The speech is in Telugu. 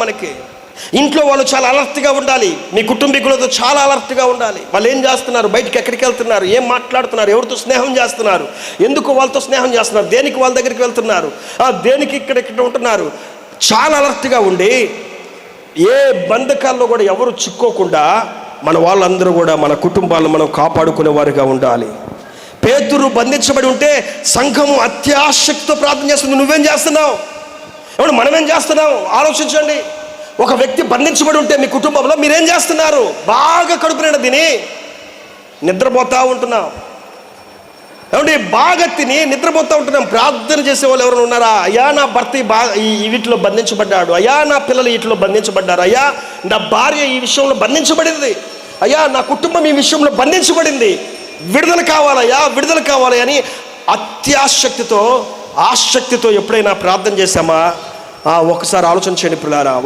మనకి ఇంట్లో వాళ్ళు చాలా అలర్ట్గా ఉండాలి. మీ కుటుంబీకులతో చాలా అలర్ట్గా ఉండాలి. వాళ్ళు ఏం చేస్తున్నారు, బయటికి ఎక్కడికి వెళ్తున్నారు, ఏం మాట్లాడుతున్నారు, ఎవరితో స్నేహం చేస్తున్నారు, ఎందుకు వాళ్ళతో స్నేహం చేస్తున్నారు, దేనికి వాళ్ళ దగ్గరికి వెళ్తున్నారు, దేనికి ఇక్కడ ఉంటున్నారు, చాలా అలర్ట్గా ఉండి ఏ బంధకాల్లో కూడా ఎవరు చిక్కోకుండా మన వాళ్ళందరూ కూడా మన కుటుంబాలను మనం కాపాడుకునే వారిగా ఉండాలి. పేతురు బంధించబడి ఉంటే సంఘము అత్యాశక్తితో ప్రార్థన చేస్తుంది. నువ్వేం చేస్తున్నావు? ఎవరు మనమేం చేస్తున్నాం? ఆలోచించండి. ఒక వ్యక్తి బంధించబడి ఉంటే మీ కుటుంబంలో మీరేం చేస్తున్నారు? బాగా కడుపు నిండా తిని నిద్రపోతూ ఉంటున్నాం. ఏమంటే బాగా తిని నిద్రపోతూ ఉంటున్నాం. ప్రార్థన చేసే వాళ్ళు ఎవరైనా ఉన్నారా? అయ్యా నా భర్త వీటిలో బంధించబడ్డాడు, అయ్యా నా పిల్లలు వీటిలో బంధించబడ్డారు, అయ్యా నా భార్య ఈ విషయంలో బంధించబడింది, అయ్యా నా కుటుంబం ఈ విషయంలో బంధించబడింది, విడుదల కావాలయ్యా, విడుదల కావాలి అని అత్యాశక్తితో ఆసక్తితో ఎప్పుడైనా ప్రార్థన చేశామా? ఒకసారి ఆలోచన చేయండి పిల్లారా.